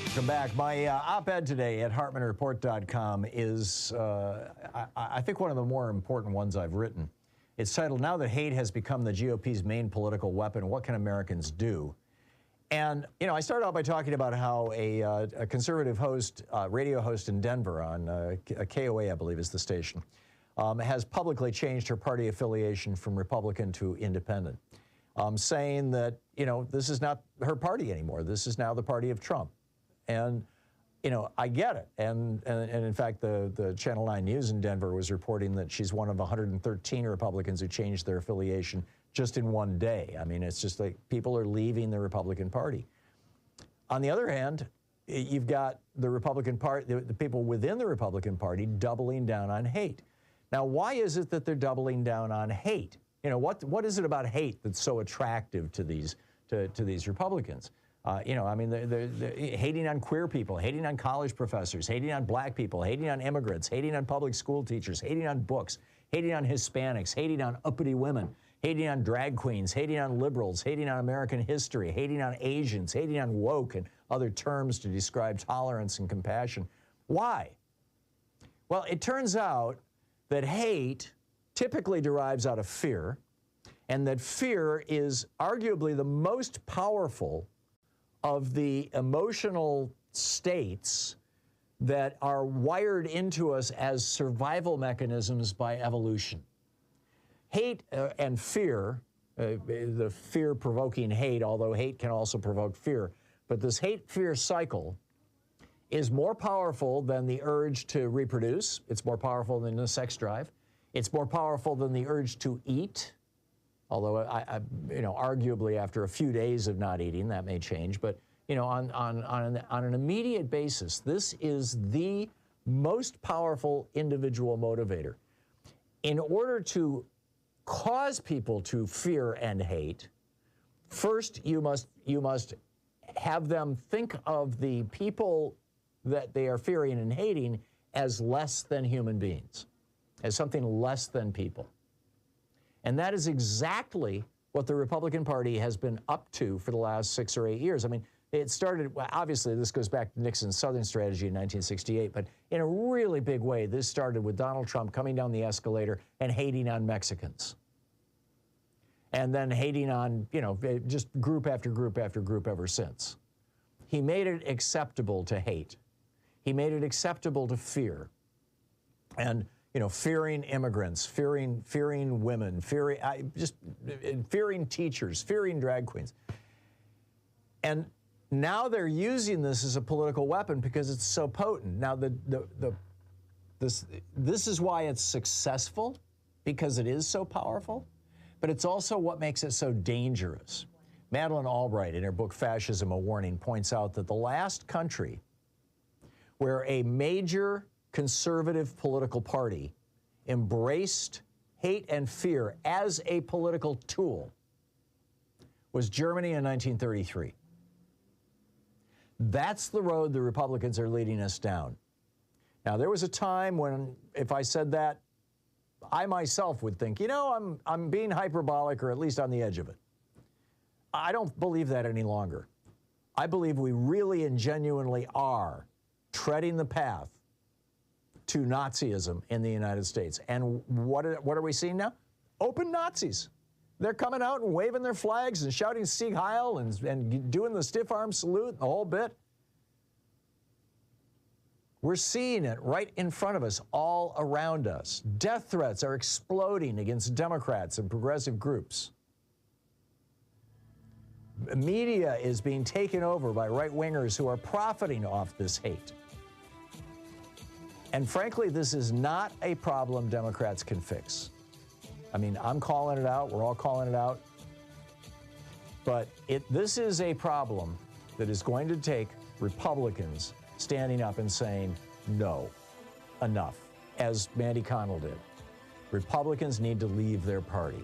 Welcome back. My op-ed today at HartmanReport.com is, I think, one of the more important ones I've written. It's titled, "Now That Hate Has Become the GOP's Main Political Weapon, What Can Americans Do?" And, you know, I started out by talking about how a conservative host, radio host in Denver on KOA, I believe is the station, has publicly changed her party affiliation from Republican to independent, saying that, you know, this is not her party anymore. This is now the party of Trump. And, you know, I get it. And in fact, the Channel 9 News in Denver was reporting that she's one of 113 Republicans who changed their affiliation just in one day. I mean, it's just like people are leaving the Republican Party. On the other hand, you've got the Republican Party, the people within the Republican Party doubling down on hate. Now, why is it that they're doubling down on hate? You know, what is it about hate that's so attractive to these Republicans? You know, I mean, they're hating on queer people, hating on college professors, hating on black people, hating on immigrants, hating on public school teachers, hating on books, hating on Hispanics, hating on uppity women, hating on drag queens, hating on liberals, hating on American history, hating on Asians, hating on woke and other terms to describe tolerance and compassion. Why? Well, it turns out that hate typically derives out of fear, and that fear is arguably the most powerful of the emotional states that are wired into us as survival mechanisms by evolution. Hate and fear, the fear-provoking hate, although hate can also provoke fear, but this hate-fear cycle is more powerful than the urge to reproduce. It's more powerful than the sex drive. It's more powerful than the urge to eat. Although, you know, arguably after a few days of not eating, that may change. But, you know, on an immediate basis, this is the most powerful individual motivator. In order to cause people to fear and hate, first you must have them think of the people that they are fearing and hating as less than human beings, as something less than people. And that is exactly what the Republican Party has been up to for the last 6 or 8 years. I mean, it started, well, obviously this goes back to Nixon's Southern strategy in 1968, but in a really big way, this started with Donald Trump coming down the escalator and hating on Mexicans. And then hating on, you know, just group after group after group ever since. He made it acceptable to hate. He made it acceptable to fear. And, you know, fearing immigrants, fearing women, fearing teachers, fearing drag queens. And now they're using this as a political weapon because it's so potent. Now, this is why it's successful, because it is so powerful, but it's also what makes it so dangerous. Madeleine Albright, in her book Fascism, A Warning, points out that the last country where a major conservative political party embraced hate and fear as a political tool was Germany in 1933. That's the road the Republicans are leading us down. Now, there was a time when, if I said that, I myself would think, you know, I'm being hyperbolic, or at least on the edge of it. I don't believe that any longer. I believe we really and genuinely are treading the path to Nazism in the United States. And what are we seeing now? Open Nazis. They're coming out and waving their flags and shouting Sieg Heil and doing the stiff arm salute, the whole bit. We're seeing it right in front of us, all around us. Death threats are exploding against Democrats and progressive groups. Media is being taken over by right-wingers who are profiting off this hate. And frankly, this is not a problem Democrats can fix. I mean, I'm calling it out. We're all calling it out. But this is a problem that is going to take Republicans standing up and saying, no, enough, as Mandy Connell did. Republicans need to leave their party.